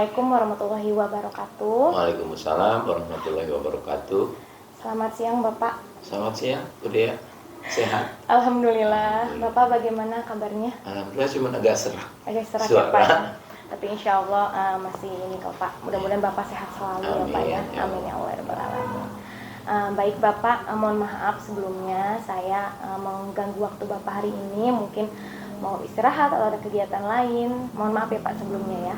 Assalamualaikum warahmatullahi wabarakatuh. Waalaikumsalam warahmatullahi wabarakatuh. Selamat siang Bapak. Selamat siang, Budia. Sehat? Alhamdulillah. Bapak bagaimana kabarnya? Alhamdulillah, cuma agak serak. Agak serak ya Pak. Tapi insya Allah masih ini kok Pak. Mudah-mudahan Bapak sehat selalu. Amin, ya Pak ya. Amin ya Allah ya Rabbal Alamin. Baik Bapak, mohon maaf sebelumnya saya mengganggu waktu Bapak hari ini. Mungkin mau istirahat atau ada kegiatan lain. Mohon maaf ya Pak sebelumnya ya.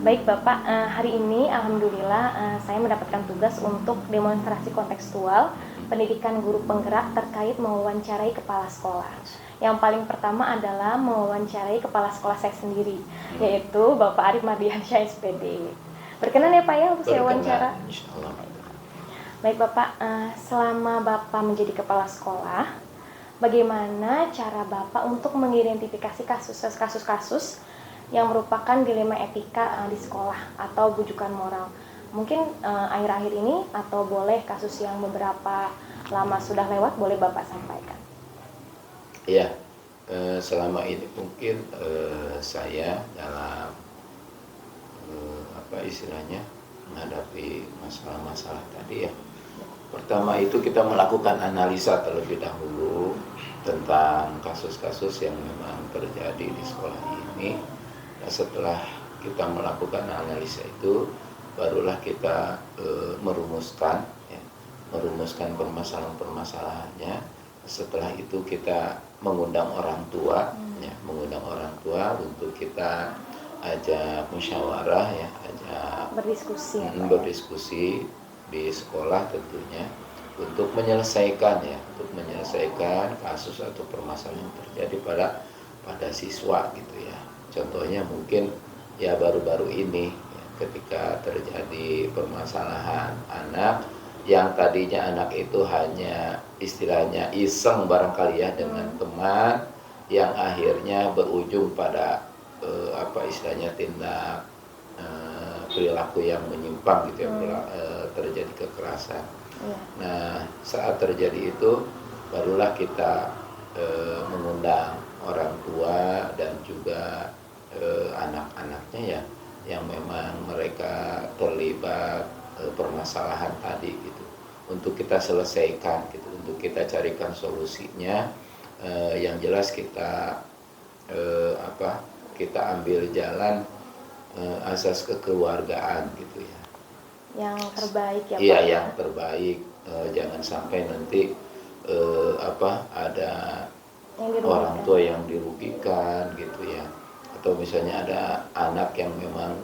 Baik Bapak, hari ini Alhamdulillah saya mendapatkan tugas untuk demonstrasi kontekstual pendidikan guru penggerak terkait mewawancarai kepala sekolah. Yang paling pertama adalah mewawancarai kepala sekolah saya sendiri, yaitu Bapak Arif Mardiansyah SPD. Berkenan ya Pak ya untuk saya wawancara? Baik Bapak, selama Bapak menjadi kepala sekolah, bagaimana cara Bapak untuk mengidentifikasi kasus-kasus yang merupakan dilema etika di sekolah atau bujukan moral? Mungkin akhir-akhir ini atau boleh kasus yang beberapa lama sudah lewat, boleh Bapak sampaikan. Ya, selama ini mungkin saya dalam menghadapi masalah-masalah tadi ya. Pertama itu kita melakukan analisa terlebih dahulu tentang kasus-kasus yang memang terjadi di sekolah ini. Nah, setelah kita melakukan analisa itu, barulah kita merumuskan permasalahan-permasalahannya. Setelah itu kita mengundang orang tua, mengundang orang tua untuk kita ajak musyawarah ya, ajak berdiskusi di sekolah tentunya untuk menyelesaikan kasus atau permasalahan yang terjadi pada siswa gitu ya. Contohnya mungkin ya baru-baru ini ya, ketika terjadi permasalahan anak yang tadinya anak itu hanya istilahnya iseng barangkali ya dengan teman, yang akhirnya berujung pada tindak perilaku yang menyimpang gitu ya, terjadi kekerasan. Nah, saat terjadi itu barulah kita mengundang orang tua dan juga anak-anaknya ya, yang memang mereka terlibat permasalahan tadi gitu, untuk kita selesaikan gitu, untuk kita carikan solusinya. Yang jelas kita kita ambil jalan asas kekeluargaan gitu ya, yang terbaik ya Pak. Iya, yang terbaik. Jangan sampai nanti ada orang tua yang dirugikan gitu ya, atau misalnya ada anak yang memang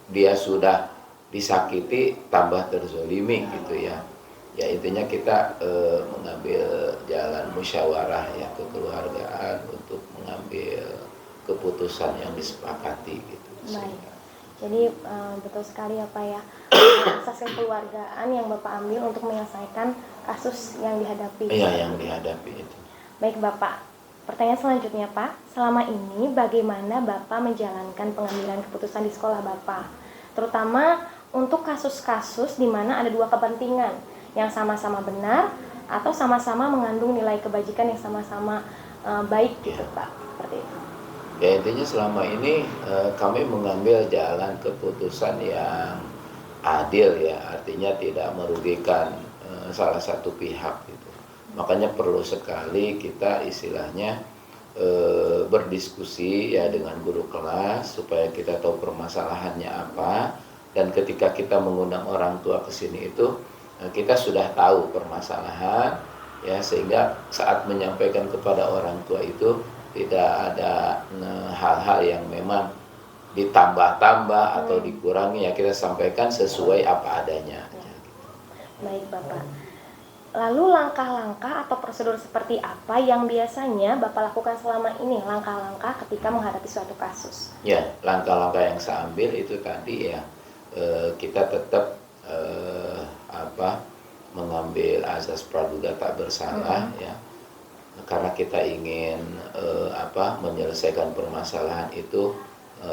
dia sudah disakiti tambah terzolimi gitu ya. Ya intinya kita mengambil jalan musyawarah ya, kekeluargaan untuk mengambil keputusan yang disepakati gitu. Baik. Jadi betul sekali ya Pak ya, asas kekeluargaan yang Bapak ambil untuk menyelesaikan kasus yang dihadapi. Iya, yang dihadapi itu. Baik Bapak, pertanyaan selanjutnya Pak, selama ini bagaimana Bapak menjalankan pengambilan keputusan di sekolah Bapak, terutama untuk kasus-kasus di mana ada dua kepentingan yang sama-sama benar atau sama-sama mengandung nilai kebajikan yang sama-sama baik gitu Pak, seperti itu. Ya intinya selama ini kami mengambil jalan keputusan yang adil ya, artinya tidak merugikan salah satu pihak gitu. Makanya perlu sekali kita istilahnya berdiskusi ya dengan guru kelas supaya kita tahu permasalahannya apa, dan ketika kita mengundang orang tua ke sini itu kita sudah tahu permasalahan ya, sehingga saat menyampaikan kepada orang tua itu tidak ada hal-hal yang memang ditambah-tambah atau dikurangi ya, kita sampaikan sesuai apa adanya. Baik Bapak. Lalu langkah-langkah atau prosedur seperti apa yang biasanya Bapak lakukan selama ini, langkah-langkah ketika menghadapi suatu kasus? Ya, langkah-langkah yang saya ambil itu tadi ya, kita tetap mengambil asas praduga tak bersalah ya, karena kita ingin menyelesaikan permasalahan itu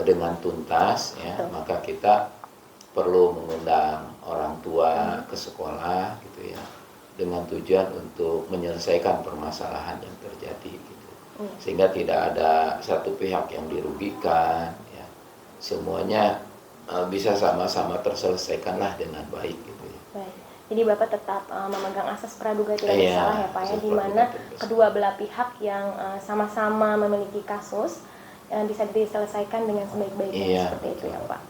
dengan tuntas ya, maka kita perlu mengundang orang tua ke sekolah gitu ya, dengan tujuan untuk menyelesaikan permasalahan yang terjadi gitu, sehingga tidak ada satu pihak yang dirugikan ya, semuanya bisa sama-sama terselesaikanlah dengan baik gitu ya. Baik. Jadi Bapak tetap memegang asas praduga tidak Iya, bersalah ya Pak ya, asas di mana praduga tidak bersalah. kedua belah pihak yang sama-sama memiliki kasus bisa diselesaikan dengan sebaik-baiknya, Iya, seperti itu betul. ya Pak.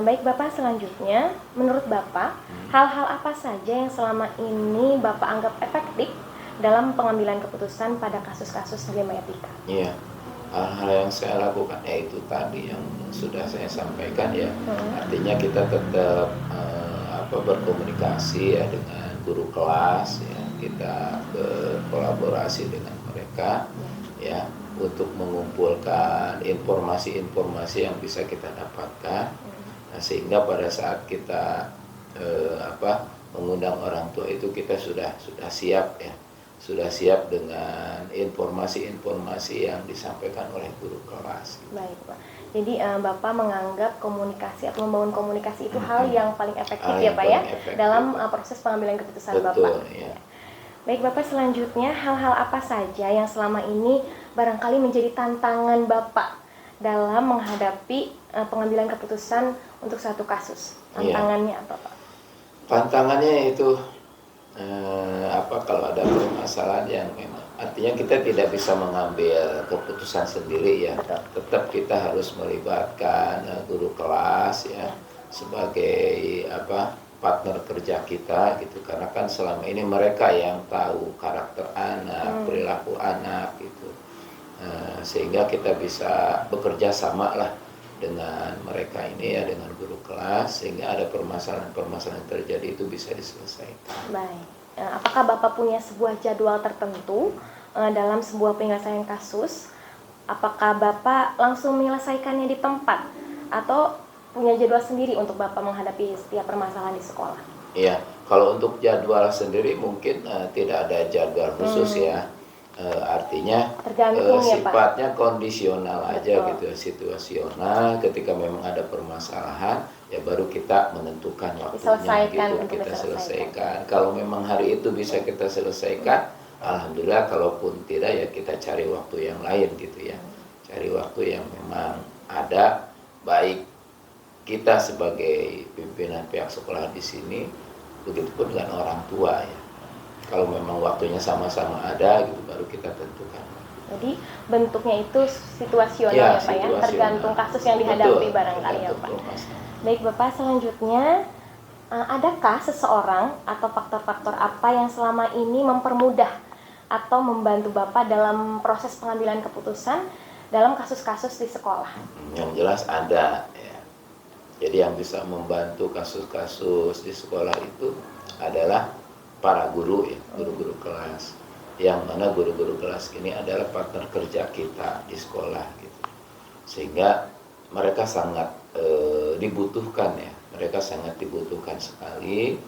Baik Bapak, selanjutnya menurut Bapak hal-hal apa saja yang selama ini Bapak anggap efektif dalam pengambilan keputusan pada kasus-kasus dilema etika? Iya, hal-hal yang saya lakukan yaitu tadi yang sudah saya sampaikan ya. Artinya kita tetap berkomunikasi ya dengan guru kelas ya, kita berkolaborasi dengan mereka ya untuk mengumpulkan informasi-informasi yang bisa kita dapatkan. Nah, sehingga pada saat kita mengundang orang tua itu kita sudah siap ya. Sudah siap dengan informasi-informasi yang disampaikan oleh guru kelas. Baik Pak. Jadi Bapak menganggap komunikasi atau membangun komunikasi itu hal yang paling efektif ya Pak ya dalam proses pengambilan keputusan. Betul, Bapak. ya. Baik Bapak, selanjutnya hal-hal apa saja yang selama ini barangkali menjadi tantangan Bapak dalam menghadapi pengambilan keputusan untuk satu kasus? Tantangannya apa Pak? Tantangannya itu kalau ada permasalahan yang memang artinya kita tidak bisa mengambil keputusan sendiri ya. Betul. Tetap kita harus melibatkan guru kelas ya sebagai partner kerja kita gitu, karena kan selama ini mereka yang tahu karakter anak, perilaku anak gitu. Sehingga kita bisa bekerja sama lah dengan mereka ini ya, dengan guru kelas, sehingga ada permasalahan-permasalahan yang terjadi itu bisa diselesaikan. Baik. Apakah Bapak punya sebuah jadwal tertentu dalam sebuah penyelesaian kasus? Apakah Bapak langsung menyelesaikannya di tempat atau punya jadwal sendiri untuk Bapak menghadapi setiap permasalahan di sekolah? Iya, kalau untuk jadwal sendiri mungkin tidak ada jadwal khusus ya. Artinya sifatnya kondisional aja gitu, situasional. Ketika memang ada permasalahan ya baru kita menentukan waktunya gitu, kita selesaikan. Kalau memang hari itu bisa kita selesaikan, alhamdulillah. Kalaupun tidak ya kita cari waktu yang lain gitu ya, cari waktu yang memang ada. Baik kita sebagai pimpinan pihak sekolah di sini, begitupun dengan orang tua ya. Kalau memang waktunya sama-sama ada gitu baru kita tentukan. Jadi bentuknya itu situasional ya Pak ya, tergantung kasus yang dihadapi. Betul, barangkali ya Pak. Baik Bapak, selanjutnya adakah seseorang atau faktor-faktor apa yang selama ini mempermudah atau membantu Bapak dalam proses pengambilan keputusan dalam kasus-kasus di sekolah? Yang jelas ada ya. Jadi yang bisa membantu kasus-kasus di sekolah itu adalah para guru ya, guru-guru kelas, yang mana guru-guru kelas ini adalah partner kerja kita di sekolah gitu, sehingga mereka sangat dibutuhkan ya, mereka sangat dibutuhkan sekali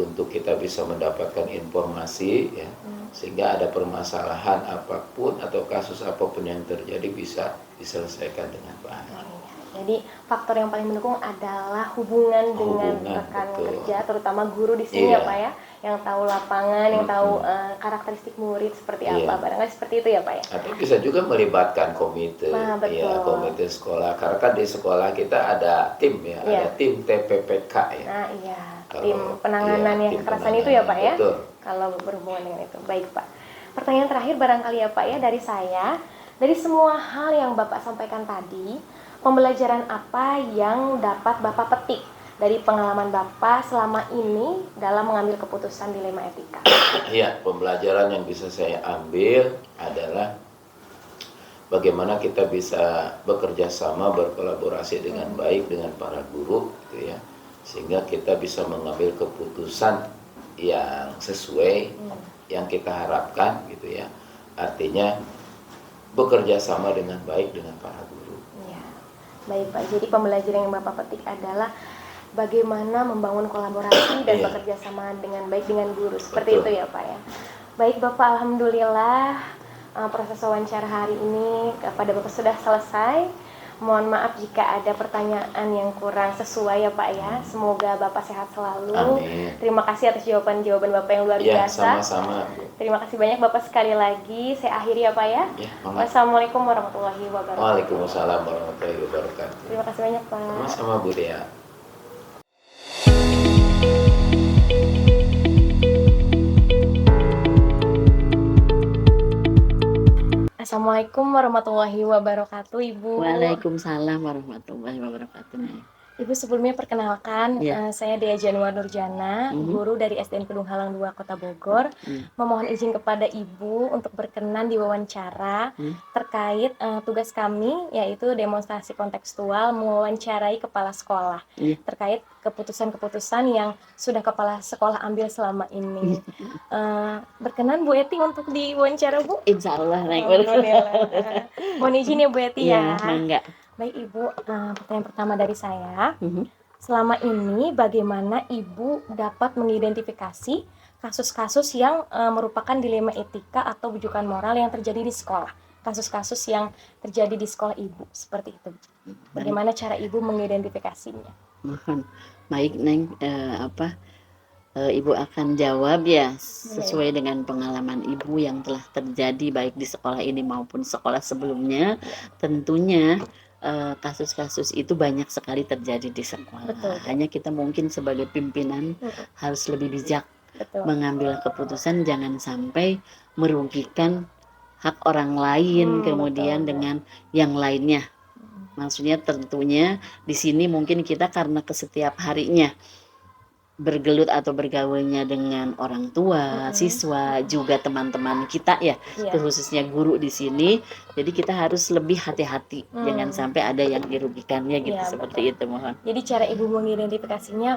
untuk kita bisa mendapatkan informasi ya, sehingga ada permasalahan apapun atau kasus apapun yang terjadi bisa diselesaikan dengan baik. Jadi faktor yang paling mendukung adalah hubungan dengan rekan kerja, terutama guru di sini ya Pak ya, yang tahu lapangan, yang tahu karakteristik murid seperti apa, barangkali seperti itu ya Pak ya. Atau bisa juga melibatkan komite, ya komite sekolah, karena kan di sekolah kita ada tim ya, ada tim TPPK ya. Nah iya, tim penanganan yang kekerasan itu ya Pak ya. Betul. Kalau berhubungan dengan itu, baik Pak. Pertanyaan terakhir barangkali ya Pak ya dari saya, dari semua hal yang Bapak sampaikan tadi, pembelajaran apa yang dapat Bapak petik dari pengalaman Bapak selama ini dalam mengambil keputusan dilema etika? Iya, pembelajaran yang bisa saya ambil adalah bagaimana kita bisa bekerja sama, berkolaborasi dengan baik dengan para guru gitu ya, sehingga kita bisa mengambil keputusan yang sesuai yang kita harapkan gitu ya. Artinya bekerja sama dengan baik dengan para guru. Baik Pak, jadi pembelajaran yang Bapak petik adalah bagaimana membangun kolaborasi dan bekerja sama dengan baik dengan guru. Seperti itu ya Pak ya. Baik Bapak, alhamdulillah proses wawancara hari ini kepada Bapak sudah selesai. Mohon maaf jika ada pertanyaan yang kurang sesuai ya Pak ya. Semoga Bapak sehat selalu. Amin. Terima kasih atas jawaban-jawaban Bapak yang luar Ya, biasa. sama-sama. Terima kasih banyak Bapak sekali lagi. Saya akhiri ya Pak ya. Ya, Wassalamualaikum warahmatullahi wabarakatuh. Waalaikumsalam warahmatullahi wabarakatuh. Terima kasih banyak Pak. Sama-sama Bu Dea. Assalamualaikum warahmatullahi wabarakatuh Ibu. Waalaikumsalam warahmatullahi wabarakatuh. Ibu, sebelumnya perkenalkan, saya Dea Januar Nurjana, guru dari SDN Kedung Halang 2 Kota Bogor. Memohon izin kepada Ibu untuk berkenan diwawancara terkait tugas kami, yaitu demonstrasi kontekstual mewawancarai kepala sekolah terkait keputusan-keputusan yang sudah kepala sekolah ambil selama ini. Berkenan Bu Eti untuk diwawancara, Bu? Insya Allah. Mohon izin ya Bu Eti ya. Mangga. Baik Ibu, pertanyaan pertama dari saya, selama ini bagaimana Ibu dapat mengidentifikasi kasus-kasus yang merupakan dilema etika atau bujukan moral yang terjadi di sekolah? Kasus-kasus yang terjadi di sekolah Ibu, seperti itu. Bagaimana cara Ibu mengidentifikasinya? Mohon. Baik Neng, Ibu akan jawab ya sesuai dengan pengalaman Ibu yang telah terjadi baik di sekolah ini maupun sekolah sebelumnya. Tentunya kasus-kasus itu banyak sekali terjadi di sekolah. Betul. Hanya kita mungkin sebagai pimpinan harus lebih bijak mengambil keputusan, jangan sampai merugikan hak orang lain kemudian dengan yang lainnya. Maksudnya tentunya di sini mungkin kita karena kesetiap harinya bergelut atau bergaulnya dengan orang tua, siswa, juga teman-teman kita ya, khususnya guru di sini. Jadi kita harus lebih hati-hati, jangan sampai ada yang dirugikannya gitu, seperti itu mohon. Jadi cara Ibu mengidentifikasinya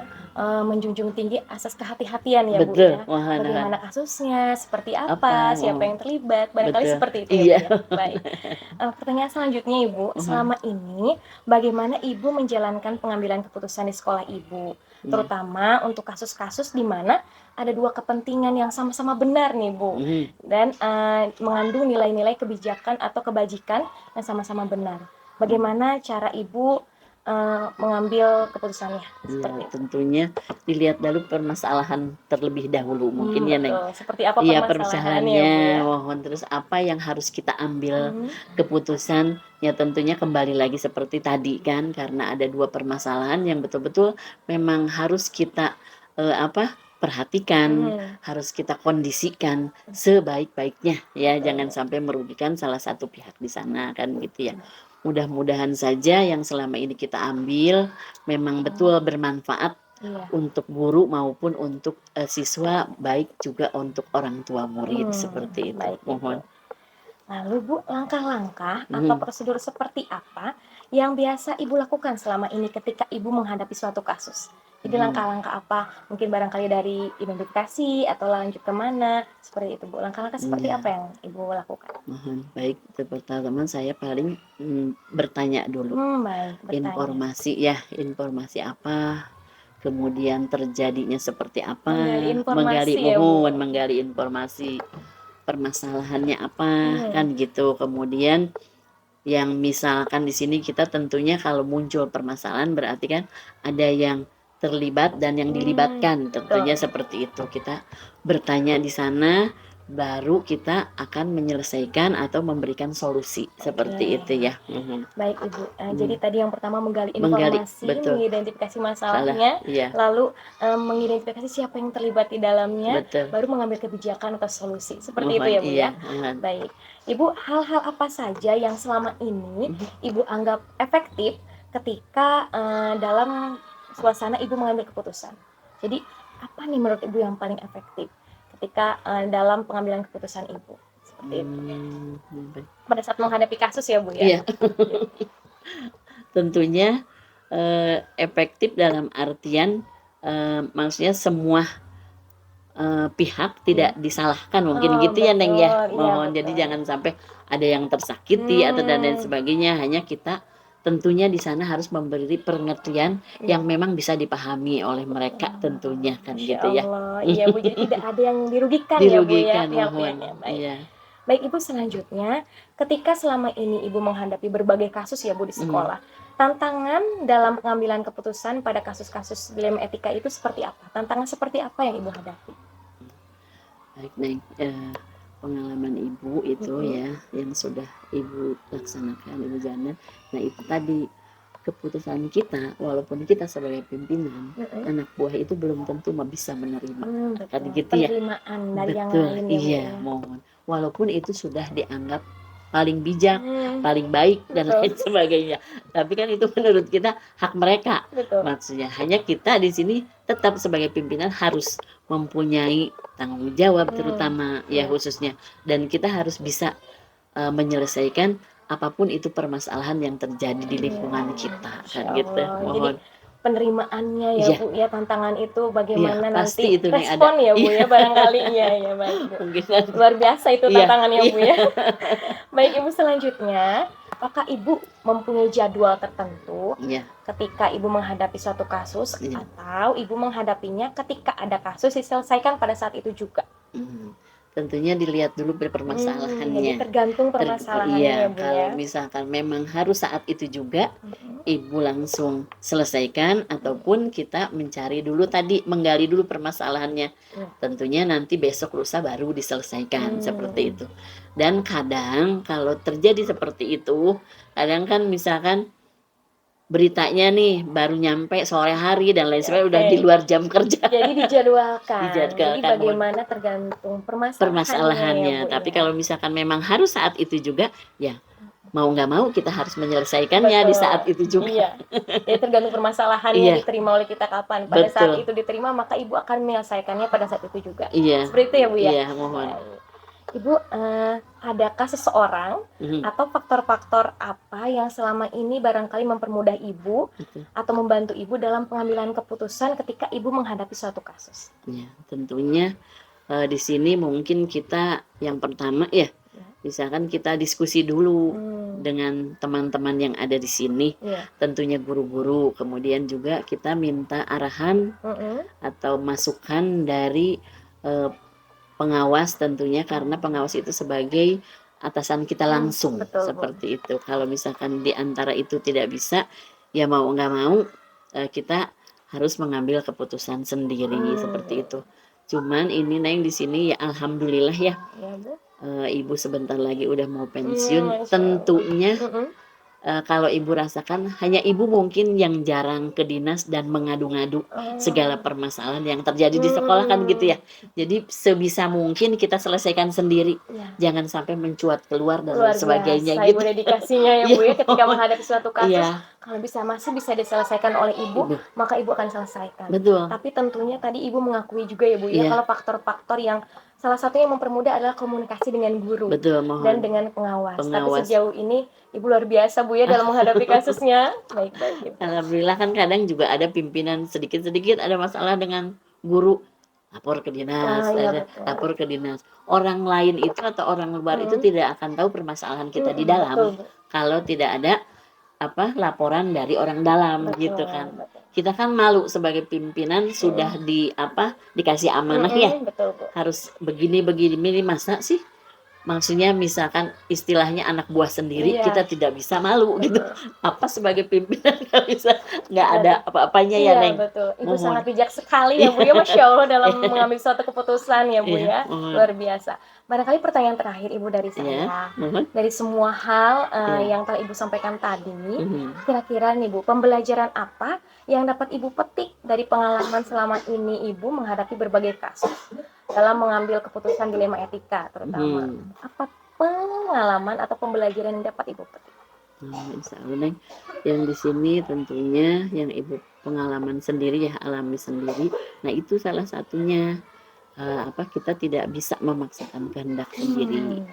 menjunjung tinggi asas kehati-hatian ya Bu Betul, ya. mohon. Bagaimana kasusnya, seperti apa, siapa yang terlibat, barangkali seperti itu ya. Baik. Pertanyaan selanjutnya Ibu, selama ini bagaimana Ibu menjalankan pengambilan keputusan di sekolah Ibu? Terutama untuk kasus-kasus di mana ada dua kepentingan yang sama-sama benar nih Bu, dan mengandung nilai-nilai kebijakan atau kebajikan yang sama-sama benar. Bagaimana cara Ibu mengambil keputusannya? Seperti itu. Tentunya dilihat dulu permasalahan terlebih dahulu mungkin ya Neng. Seperti apa permasalahannya? Mohon. Terus apa yang harus kita ambil keputusan? Ya tentunya kembali lagi seperti tadi kan, karena ada dua permasalahan yang betul-betul memang harus kita perhatikan, harus kita kondisikan sebaik-baiknya ya, jangan sampai merugikan salah satu pihak di sana kan gitu ya. Mudah-mudahan saja yang selama ini kita ambil memang betul bermanfaat untuk guru maupun untuk siswa, baik juga untuk orang tua murid seperti itu. Baik, mohon. Lalu Bu, langkah-langkah atau prosedur seperti apa yang biasa Ibu lakukan selama ini ketika Ibu menghadapi suatu kasus? Jadi langkah-langkah apa? Mungkin barangkali dari identifikasi atau lanjut kemana? Seperti itu Bu. Langkah-langkah seperti apa yang Ibu lakukan? Baik, pertama saya paling bertanya dulu. Informasi informasi apa? Kemudian terjadinya seperti apa? Menggali informasi. Permasalahannya apa kan gitu. Kemudian yang misalkan di sini kita tentunya kalau muncul permasalahan berarti kan ada yang terlibat dan yang dilibatkan, tentunya seperti itu. Kita bertanya di sana, baru kita akan menyelesaikan atau memberikan solusi seperti itu ya. Baik Ibu, jadi tadi yang pertama menggali informasi, mengidentifikasi masalahnya, lalu mengidentifikasi siapa yang terlibat di dalamnya, baru mengambil kebijakan atau solusi, seperti itu ya Bu ya. Baik Ibu, hal-hal apa saja yang selama ini Ibu anggap efektif ketika dalam suasana Ibu mengambil keputusan? Jadi apa nih menurut Ibu yang paling efektif ketika dalam pengambilan keputusan Ibu? Seperti itu. Pada saat menghadapi kasus ya Bu ya. Tentunya efektif dalam artian maksudnya semua pihak tidak disalahkan mungkin gitu ya Neng ya. Mohon. Jadi jangan sampai ada yang tersakiti atau dan lain sebagainya. Hanya kita tentunya di sana harus memberi pengertian yang memang bisa dipahami oleh mereka tentunya kan gitu ya. Iya Bu, jadi tidak ada yang dirugikan ya Bu ya pihak-pihaknya. Baik. Baik Ibu, selanjutnya ketika selama ini Ibu menghadapi berbagai kasus ya Bu di sekolah, tantangan dalam pengambilan keputusan pada kasus-kasus dilema etika itu seperti apa? Tantangan seperti apa yang Ibu hadapi? Baik, pengalaman Ibu itu ya yang sudah Ibu laksanakan, Ibu Jana. Nah itu tadi, keputusan kita, walaupun kita sebagai pimpinan, anak buah itu belum tentu bisa menerima. Kan gitu ya. Penerimaan dari yang Betul, lain ya Bu iya, ya. mohon. Walaupun itu sudah dianggap paling bijak, paling baik dan lain sebagainya. Tapi kan itu menurut kita hak mereka. Betul. Maksudnya hanya kita di sini tetap sebagai pimpinan harus mempunyai tanggung jawab terutama ya khususnya, dan kita harus bisa menyelesaikan apapun itu permasalahan yang terjadi di lingkungan kita kan gitu. Mohon. Jadi penerimaannya ya Bu ya, tantangan itu bagaimana nanti itu respon ya Bu ya barangkali ya baik Bu. Luar biasa itu tantangannya Bu ya. Baik Ibu, selanjutnya apakah Ibu mempunyai jadwal tertentu ketika Ibu menghadapi suatu kasus atau Ibu menghadapinya ketika ada kasus diselesaikan pada saat itu juga? Tentunya dilihat dulu permasalahannya. Jadi tergantung permasalahannya ya Bu kalau ya. misalkan memang harus saat itu juga, Ibu langsung selesaikan ataupun kita mencari dulu tadi, menggali dulu permasalahannya. Tentunya nanti besok lusa baru diselesaikan seperti itu. Dan kadang kalau terjadi seperti itu, kadang kan misalkan beritanya nih baru nyampe sore hari dan lain sebagainya, udah di luar jam kerja. Jadi dijadwalkan. Jadi bagaimana tergantung permasalahannya. Tapi kalau misalkan memang harus saat itu juga, ya mau nggak mau kita harus menyelesaikannya di saat itu juga. Jadi tergantung permasalahannya diterima oleh kita kapan. Pada saat itu diterima maka Ibu akan menyelesaikannya pada saat itu juga. Seperti itu ya Bu ya. Iya, mohon. Ibu, adakah seseorang atau faktor-faktor apa yang selama ini barangkali mempermudah Ibu atau membantu Ibu dalam pengambilan keputusan ketika Ibu menghadapi suatu kasus? Ya, tentunya di sini mungkin kita yang pertama ya, misalkan kita diskusi dulu dengan teman-teman yang ada di sini, tentunya guru-guru, kemudian juga kita minta arahan atau masukan dari pengawas tentunya, karena pengawas itu sebagai atasan kita langsung. Seperti itu. Kalau misalkan di antara itu tidak bisa, ya mau nggak mau kita harus mengambil keputusan sendiri seperti itu. Cuman ini Neng di sini ya alhamdulillah ya, Ibu sebentar lagi udah mau pensiun. Tentunya kalau Ibu rasakan, hanya Ibu mungkin yang jarang ke dinas dan mengadu-ngadu segala permasalahan yang terjadi di sekolah kan gitu ya. Jadi sebisa mungkin kita selesaikan sendiri, jangan sampai mencuat keluar dan lain sebagainya gitu. Ibu dedikasinya ya Bu ya ketika menghadapi suatu kasus. Kalau masih bisa diselesaikan oleh Ibu, maka Ibu akan selesaikan. Betul. Tapi tentunya tadi Ibu mengakui juga ya Bu ya, kalau faktor-faktor yang salah satunya yang mempermudah adalah komunikasi dengan guru. Betul, mohon. Dan dengan pengawas. Tapi sejauh ini Ibu luar biasa Bu ya dalam menghadapi kasusnya. Baik. Alhamdulillah, kan kadang juga ada pimpinan sedikit-sedikit ada masalah dengan guru, lapor ke dinas, lapor ke dinas. Orang lain itu atau orang luar itu tidak akan tahu permasalahan kita di dalam kalau tidak ada laporan dari orang dalam gitu kan. Kita kan malu sebagai pimpinan sudah dikasih amanah ya. Harus begini masa sih? Maksudnya misalkan istilahnya anak buah sendiri, kita tidak bisa malu gitu. Apa sebagai pimpinan nggak bisa, nggak ada apa-apanya ya Neng. Betul. Ibu sangat bijak sekali ya Bu ya, Masya Allah dalam mengambil suatu keputusan ya Bu ya. Luar biasa. Barangkali pertanyaan terakhir Ibu dari saya, dari semua hal yang telah Ibu sampaikan tadi, kira-kira nih Bu, pembelajaran apa yang dapat Ibu petik dari pengalaman selama ini Ibu menghadapi berbagai kasus dalam mengambil keputusan dilema etika terutama? Apa pengalaman atau pembelajaran yang dapat Ibu petik? Insya Allah Neng, yang di sini tentunya yang Ibu pengalaman sendiri ya, alami sendiri. Nah itu salah satunya kita tidak bisa memaksakan kehendak sendiri,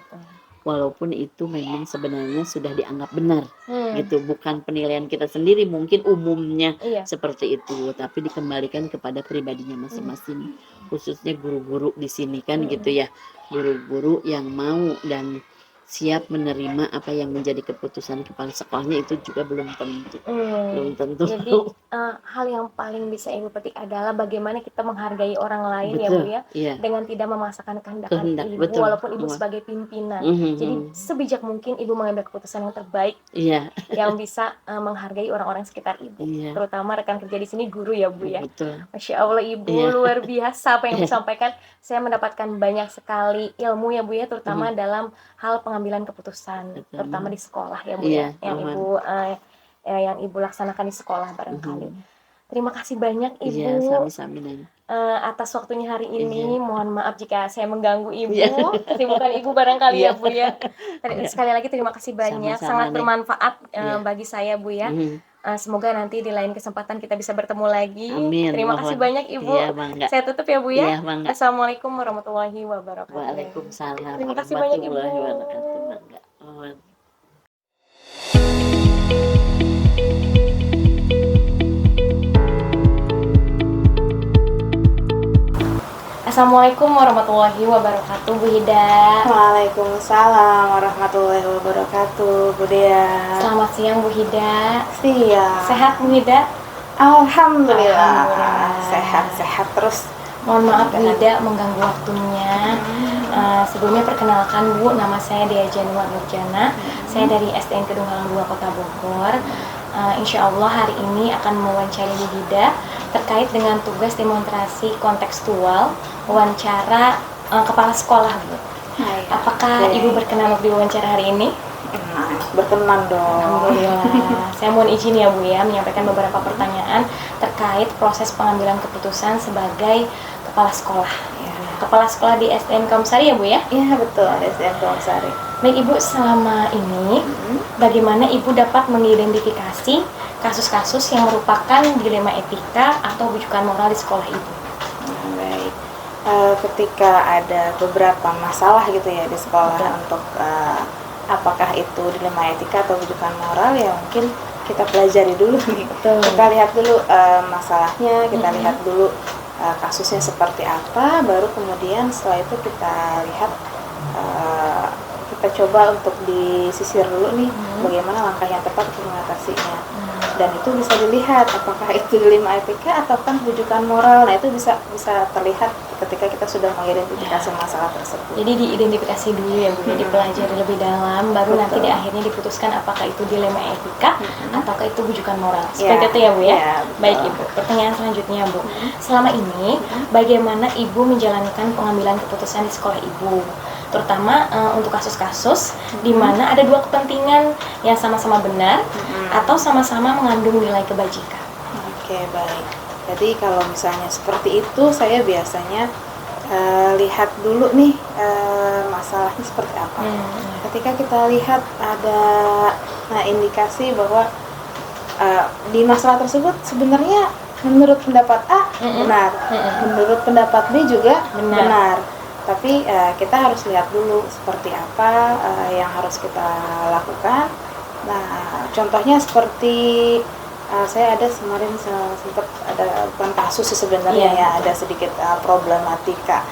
walaupun itu memang sebenarnya sudah dianggap benar gitu, bukan penilaian kita sendiri, mungkin umumnya seperti itu, tapi dikembalikan kepada pribadinya masing-masing, khususnya guru-guru di sini kan gitu ya, guru-guru yang mau dan siap menerima apa yang menjadi keputusan kepala sekolahnya, itu juga belum tentu. Belum tentu. Jadi hal yang paling bisa Ibu petik adalah bagaimana kita menghargai orang lain ya Bu ya, iya. dengan tidak memaksakan kehendak Ibu, betul. walaupun Ibu sebagai pimpinan. Jadi sebijak mungkin Ibu mengambil keputusan yang terbaik, Iya. yang bisa menghargai orang-orang sekitar Ibu, Iya. terutama rekan kerja di sini guru ya Bu ya. Betul. Masya Allah Ibu, luar biasa apa yang Ibu sampaikan. Saya mendapatkan banyak sekali ilmu ya Bu ya, terutama dalam hal pengambilan keputusan, terutama di sekolah ya Bu ya, yang Ibu laksanakan di sekolah barangkali. Terima kasih banyak Ibu. Sami-sami. Atas waktunya hari ini. Mohon maaf jika saya mengganggu Ibu, kesibukan Ibu barangkali ya Bu ya. Sekali lagi terima kasih banyak, sangat bermanfaat bagi saya Bu ya. Semoga nanti di lain kesempatan kita bisa bertemu lagi. Amin. Terima kasih banyak Ibu. Saya tutup ya Bu ya. Assalamualaikum warahmatullahi wabarakatuh. Waalaikumsalam. Terima kasih banyak Ibu. Assalamualaikum warahmatullahi wabarakatuh, Bu Hida. Waalaikumsalam warahmatullahi wabarakatuh, Bu Dea. Selamat siang, Bu Hida. Siang. Sehat, Bu Hida? Alhamdulillah. Sehat terus. Mohon maaf, Bu Hida, mengganggu waktunya. Sebelumnya perkenalkan Bu, nama saya Dea Januar Nurjana. Saya dari SDN Kedung Halang 2 Kota Bogor. Insya Allah hari ini akan mewawancari Bu Hida terkait dengan tugas demonstrasi kontekstual wawancara kepala sekolah Bu. Apakah Ibu berkenan untuk diwawancara hari ini? Berkenan dong. Alhamdulillah. Saya mohon izin ya Bu ya menyampaikan beberapa pertanyaan terkait proses pengambilan keputusan sebagai kepala sekolah. Kepala sekolah di SDN Kaumsari ya Bu ya? Iya betul, SDN Kaumsari. Baik Ibu, selama ini bagaimana Ibu dapat mengidentifikasi kasus-kasus yang merupakan dilema etika atau bujukan moral di sekolah Ibu? Baik, ketika ada beberapa masalah gitu ya di sekolah untuk apakah itu dilema etika atau bujukan moral, ya mungkin kita pelajari dulu nih. Kita lihat dulu masalahnya, kita lihat dulu kasusnya seperti apa, baru kemudian setelah itu kita lihat kita coba untuk disisir dulu nih bagaimana langkah yang tepat untuk mengatasinya. Dan itu bisa dilihat apakah itu dilema etika ataukah bujukan moral. Nah itu bisa terlihat ketika kita sudah mengidentifikasi masalah tersebut. Jadi diidentifikasi dulu ya Bu, dipelajari lebih dalam, baru nanti di akhirnya diputuskan apakah itu dilema etika ataukah itu bujukan moral. Seperti itu ya Bu ya? Baik Ibu, pertanyaan selanjutnya Bu, selama ini bagaimana Ibu menjalankan pengambilan keputusan di sekolah Ibu? Terutama untuk kasus-kasus di mana ada dua kepentingan yang sama-sama benar atau sama-sama mengandung nilai kebajikan. Oke, baik. Jadi kalau misalnya seperti itu, saya biasanya lihat dulu nih masalahnya seperti apa. Ketika kita lihat ada indikasi bahwa di masalah tersebut sebenarnya menurut pendapat A benar, menurut pendapat B juga benar. Tapi kita harus lihat dulu seperti apa yang harus kita lakukan. Nah, contohnya seperti saya ada kemarin sempat ada bukan kasus sih sebenarnya ada sedikit problematika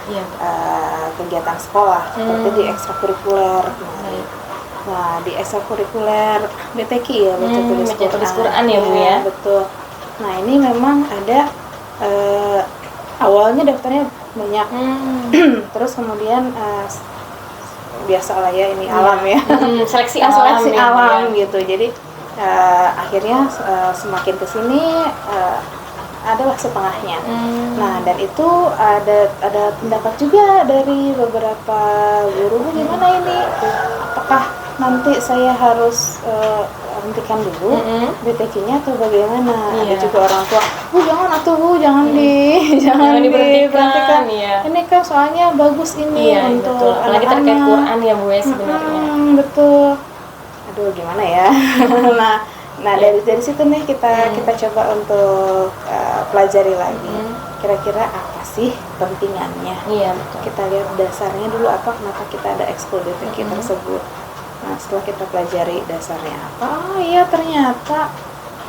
kegiatan sekolah seperti di ekstrakurikuler. Nah, di ekstrakurikuler BTQ ya, baca tulis Quran ya Bu ya. Betul. Nah, ini memang ada awalnya daftarnya banyak, terus kemudian biasalah ya ini alam ya, seleksi alam gitu. Jadi akhirnya semakin kesini adalah setengahnya. Nah, dan itu ada pendapat juga dari beberapa guru, gimana ini? Apakah nanti saya harus hentikan dulu BTQ-nya atau bagaimana? Ada juga orang tua, jangan atuh Bu, jangan diberhentikan. Ini kan soalnya bagus ini untuk apalagi terkait Quran ya Bu ya sebenarnya. Betul. Aduh, gimana ya? Nah dari situ nih kita coba untuk pelajari lagi. Kira-kira apa sih pentingannya? Iya, betul. Kita lihat dasarnya dulu apa, kenapa kita ada ekskul BTQ tersebut. Nah, setelah kita pelajari dasarnya apa, oh iya ternyata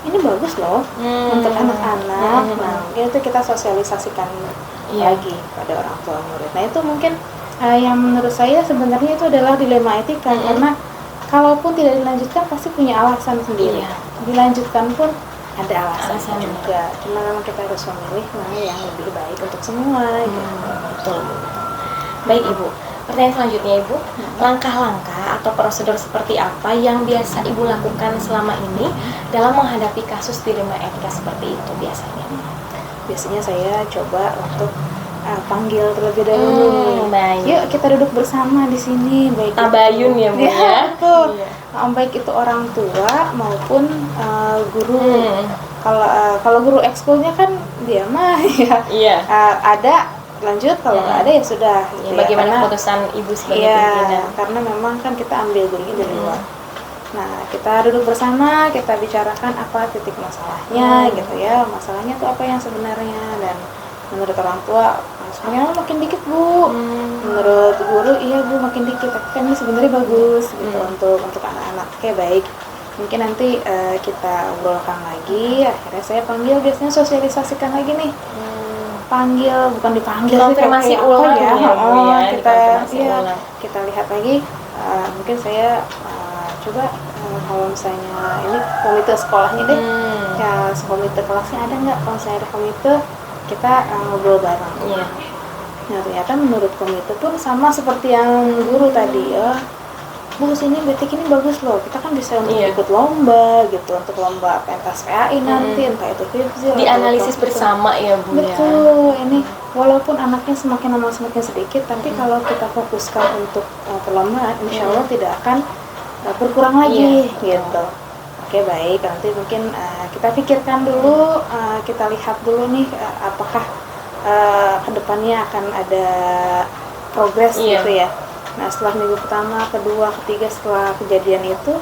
ini bagus loh untuk anak-anak. Nah, itu kita sosialisasikan lagi pada orang tua murid. Nah, itu mungkin Yang menurut saya sebenarnya itu adalah dilema etika, karena kalaupun tidak dilanjutkan pasti punya alasan sendiri. Dilanjutkan pun ada alasan juga. Cuma memang kita harus memilih mana yang lebih baik untuk semua. Betul. Baik Ibu, pertanyaan selanjutnya Ibu, langkah-langkah atau prosedur seperti apa yang biasa Ibu lakukan selama ini dalam menghadapi kasus dilema etika seperti itu biasanya? Biasanya saya coba untuk panggil terlebih dahulu. Yuk kita duduk bersama di sini, baik tabayun ya Bu ya. Betul. Baik itu orang tua maupun guru. Kalau guru ekskulnya kan dia mah ya ada lanjut, kalau nggak ada ya sudah. Bagaimana keputusan Ibu sebagai pimpinan? Karena memang kan kita ambil gurunya dari luar. Nah, kita duduk bersama, kita bicarakan apa titik masalahnya gitu ya. Masalahnya itu apa yang sebenarnya, dan menurut orang tua sebenarnya makin dikit Bu. Menurut guru iya Bu makin dikit, tapi kan ini sebenarnya bagus gitu untuk anak-anak. Oke, baik. Mungkin nanti kita obrolkan lagi. Akhirnya saya panggil, biasanya sosialisasikan lagi nih. Panggil, bukan dipanggil konfirmasi ulang ya, kita lihat lagi. Mungkin saya coba kalau misalnya ini komite sekolahnya deh, ya komite kelasnya ada nggak? Kalau misalnya ada komite, kita ngobrol bareng. Nah ternyata menurut komite pun sama seperti yang guru tadi ya. Bu, sini BTK ini bagus loh, kita kan bisa untuk ikut lomba gitu, untuk lomba pentas PAI nanti, entah itu FIPZIL, dianalisis bersama ya Bu. Betul, ini walaupun anaknya semakin lama semakin sedikit, tapi kalau kita fokuskan untuk perlombaan, insya Allah tidak akan berkurang lagi gitu. Oke, baik, nanti mungkin kita pikirkan dulu, kita lihat dulu nih apakah kedepannya akan ada progres gitu ya. Nah setelah minggu pertama, kedua, ketiga setelah kejadian itu,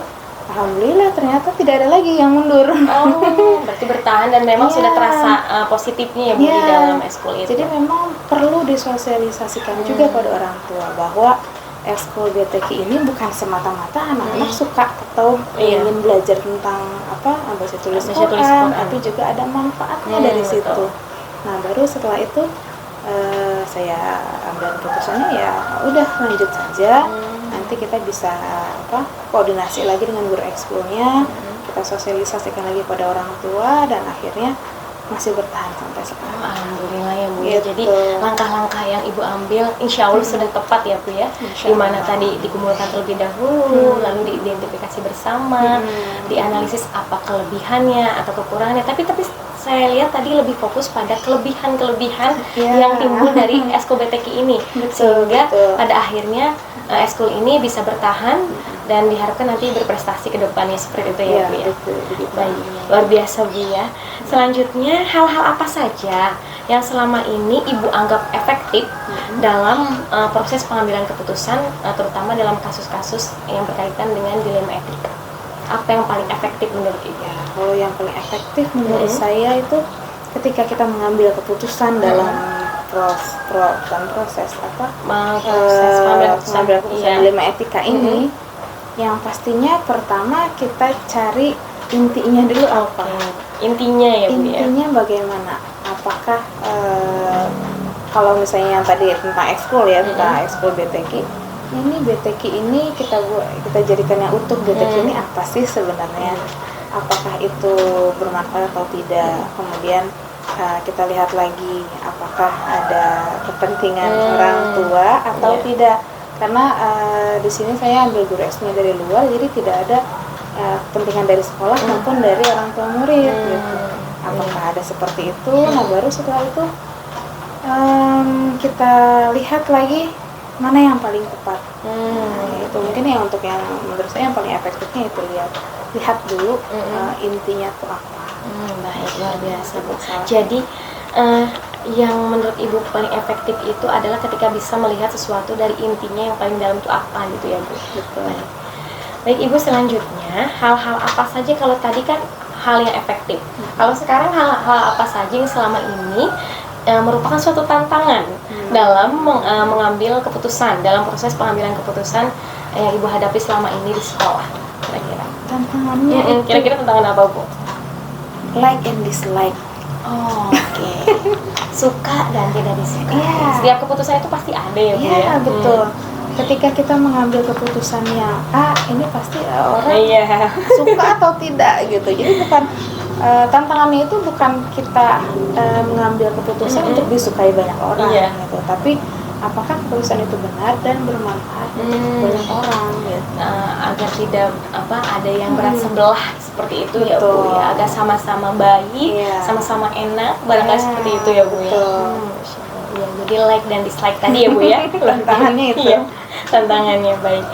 alhamdulillah ternyata tidak ada lagi yang mundur. Berarti bertahan dan memang sudah terasa positifnya ya Bu di dalam ekskul itu. Jadi memang perlu disosialisasikan juga pada orang tua bahwa ekskul BTK ini bukan semata-mata anak-anak suka atau ingin belajar tentang bahasa tulis Quran, tapi juga ada manfaatnya dari situ. Nah baru setelah itu saya ambil keputusannya ya udah lanjut saja. Nanti kita bisa koordinasi lagi dengan guru ekskulnya, kita sosialisasikan lagi pada orang tua, dan akhirnya masih bertahan sampai sekarang. Alhamdulillah ya Bu. Jadi langkah-langkah yang Ibu ambil insya Allah sudah tepat ya Bu ya. Dimana tadi dikumpulkan terlebih dahulu, lalu diidentifikasi bersama, dianalisis apa kelebihannya atau kekurangannya. Tapi saya lihat tadi lebih fokus pada kelebihan-kelebihan yang timbul dari ekskul BTK ini, sehingga pada akhirnya ekskul ini bisa bertahan dan diharapkan nanti berprestasi ke depannya seperti itu ya Bu ya. Baik, luar biasa Bu ya. Selanjutnya, hal-hal apa saja yang selama ini Ibu anggap efektif dalam proses pengambilan keputusan, terutama dalam kasus-kasus yang berkaitan dengan dilema etika? Apa yang paling efektif menurut Ibu? Kalau yang paling efektif menurut saya itu ketika kita mengambil keputusan dalam proses pengambilan keputusan dilema etika ini, yang pastinya pertama kita cari intinya dulu apa. Intinya ya Bu ya? Intinya bagaimana? Apakah kalau misalnya yang tadi tentang ekskul ya, tentang ekskul BTK, ini BTK ini kita jadikan yang utuh. BTK ini apa sih sebenarnya? Apakah itu bermanfaat atau tidak? Kemudian kita lihat lagi apakah ada kepentingan orang tua atau tidak. Karena di sini saya ambil guru ekskulnya dari luar, jadi tidak ada kepentingan dari sekolah maupun dari orang tua murid gitu. Apakah ada seperti itu? Nah baru setelah itu kita lihat lagi mana yang paling tepat. Itu mungkin yang untuk yang menurut saya yang paling efektifnya itu lihat dulu intinya itu apa. Baik, luar biasa Bu. Jadi yang menurut Ibu paling efektif itu adalah ketika bisa melihat sesuatu dari intinya yang paling dalam itu apa gitu ya Bu. Betul. Baik Ibu, selanjutnya hal-hal apa saja, kalau tadi kan hal yang efektif, kalau sekarang hal-hal apa saja yang selama ini merupakan suatu tantangan dalam mengambil keputusan, dalam proses pengambilan keputusan yang Ibu hadapi selama ini di sekolah, kira-kira tantangannya kira-kira tantangan apa Bu? Like and dislike. Oh, oke. Suka dan tidak disukai. Iya. Setiap keputusan itu pasti ada ya Bu Iya, ya. betul. Ketika kita mengambil keputusan yang A, ini pasti orang Iya. suka atau tidak gitu. Jadi bukan tantangannya itu bukan kita mengambil keputusan untuk disukai banyak orang Iya. gitu, tapi apakah keputusan itu benar dan bermanfaat untuk banyak orang gitu. Agar tidak ada yang berat sebelah seperti itu ya Bu Betul. ya. Agar sama-sama baik, Iya. sama-sama enak, barangkali Iya, seperti itu ya Bu ya. betul. Masya Allah. Ya, jadi like dan dislike tadi ya Bu ya. Tantangannya itu. Iya, tantangannya baik.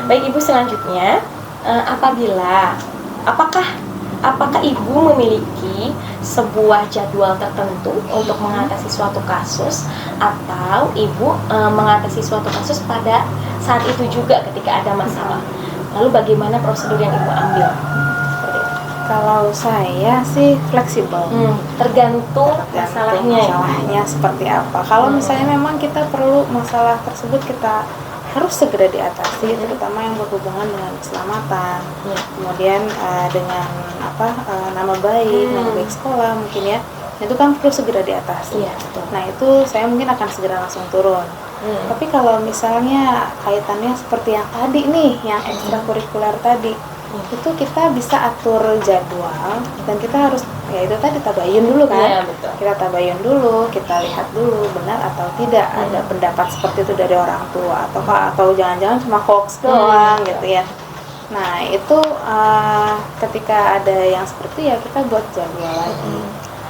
Baik Ibu, selanjutnya apakah Ibu memiliki sebuah jadwal tertentu untuk mengatasi suatu kasus, atau Ibu mengatasi suatu kasus pada saat itu juga ketika ada masalah? Lalu bagaimana prosedur yang Ibu ambil? Seperti itu. Kalau saya sih fleksibel. Tergantung masalahnya. Masalahnya seperti apa. Kalau misalnya memang kita perlu masalah tersebut kita harus segera diatasi, terutama yang berhubungan dengan keselamatan, kemudian dengan nama baik sekolah mungkin ya, itu kan perlu segera diatasi. Iya, betul. Nah itu saya mungkin akan segera langsung turun. Tapi kalau misalnya kaitannya seperti yang tadi nih, yang ekstrakurikuler tadi, itu kita bisa atur jadwal dan kita harus ya itu tadi tabayun dulu kan. Iya, betul. Kita tabayun dulu, kita lihat dulu benar atau tidak ada pendapat seperti itu dari orang tua, atau jangan-jangan cuma hoax doang gitu ya. Nah itu ketika ada yang seperti ya kita buat jadwal lagi.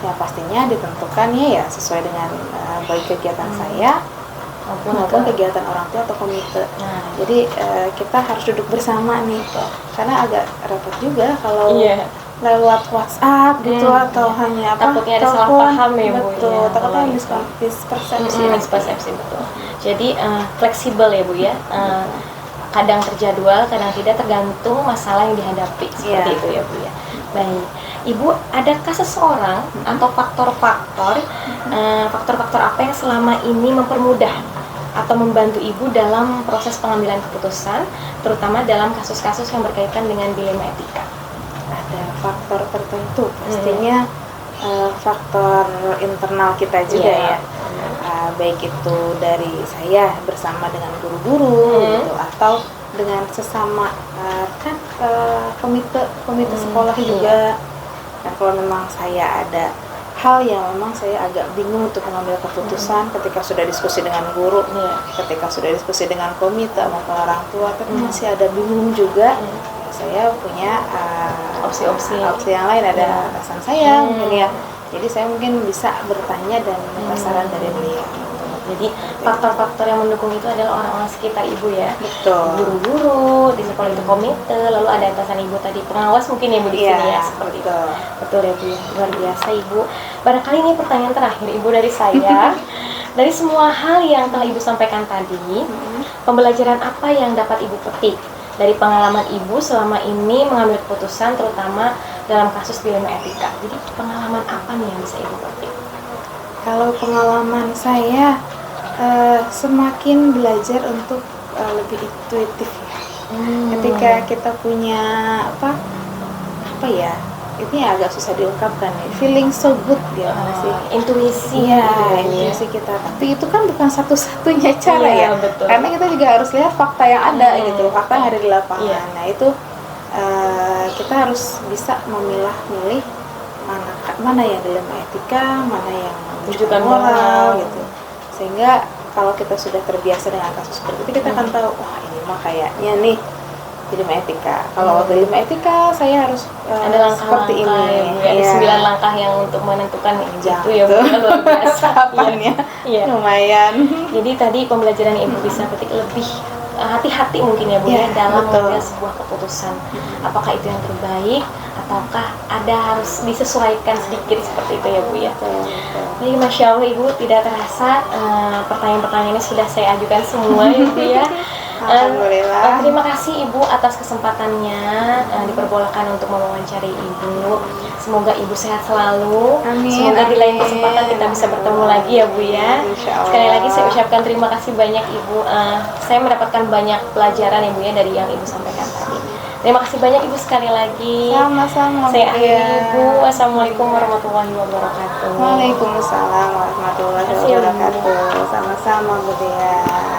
Ya pastinya ditentukannya ya sesuai dengan baik kegiatan saya maupun kegiatan orang tua atau komite. Jadi kita harus duduk bersama nih, karena agak repot juga kalau lewat WhatsApp gitu atau hanya takutnya ada salah paham ya Bu. Betul, Ya, takutnya itu. mispersepsi. Mispersepsi, betul. Jadi fleksibel ya Bu ya. Kadang terjadwal, kadang tidak, tergantung masalah yang dihadapi seperti itu ya Bu ya. Baik, Ibu, adakah seseorang atau faktor-faktor apa yang selama ini mempermudah atau membantu Ibu dalam proses pengambilan keputusan, terutama dalam kasus-kasus yang berkaitan dengan dilema etika? Ada faktor tertentu, pastinya faktor internal kita juga ya. Baik itu dari saya bersama dengan guru-guru gitu, atau dengan sesama komite sekolah juga. Dan kalau memang saya ada hal yang memang saya agak bingung untuk mengambil keputusan ketika sudah diskusi dengan guru, ketika sudah diskusi dengan komite maupun orang tua, tapi masih ada bingung juga. Saya punya opsi yang lain, ada atasan saya mungkin ya. Jadi saya mungkin bisa bertanya dan minta saran dari beliau. Jadi faktor-faktor yang mendukung itu adalah orang-orang sekitar Ibu ya. Betul. Guru-guru di sekolah itu komite, lalu ada atasan Ibu tadi pengawas mungkin ya Bu di sini ya, seperti itu. Betul ya Bu ya, luar biasa Ibu. Barangkali ini pertanyaan terakhir Ibu dari saya. Dari semua hal yang telah Ibu sampaikan tadi, pembelajaran apa yang dapat Ibu petik dari pengalaman Ibu selama ini mengambil keputusan, terutama dalam kasus dilema etika? Jadi pengalaman apa nih yang bisa Ibu petik? Kalau pengalaman saya semakin belajar untuk lebih intuitif ya. Ketika kita punya apa ya, ini agak susah diungkapkan ya, feeling so good ya, intuisi intuisi kita. Tapi itu kan bukan satu-satunya cara ya, betul. karena kita juga harus lihat fakta yang ada gitu, fakta yang ada di lapangan. Nah itu kita harus bisa memilah-milih mana yang dilema etika, mana yang rujukan moral gitu. Sehingga kalau kita sudah terbiasa dengan kasus seperti itu, kita akan tahu, wah ini mah kayaknya nih dilema etika. Kalau dilema etika saya harus ada seperti ini. Ada 9 langkah yang untuk menentukan itu ya Bu, luar biasa. Lumayan. Jadi tadi pembelajaran Ibu bisa petik lebih hati-hati mungkin ya Bu ya dalam mengambil sebuah keputusan. Apakah itu yang terbaik ataukah ada harus disesuaikan sedikit seperti itu ya Bu ya. Jadi Masya Allah Ibu, tidak terasa pertanyaan-pertanyaan ini sudah saya ajukan semua ya Bu ya. Alhamdulillah. Terima kasih Ibu atas kesempatannya diperbolehkan untuk mewawancari Ibu. Semoga Ibu sehat selalu. Amin. Semoga di lain kesempatan kita bisa bertemu lagi ya Bu ya. Sekali lagi saya ucapkan terima kasih banyak Ibu. Saya mendapatkan banyak pelajaran ya Bu ya dari yang Ibu sampaikan tadi. Terima kasih banyak Ibu sekali lagi. Sama-sama. Saya akhiri Ibu. Wassalamualaikum warahmatullahi wabarakatuh. Waalaikumsalam warahmatullahi wabarakatuh. Sama-sama Bu Dea.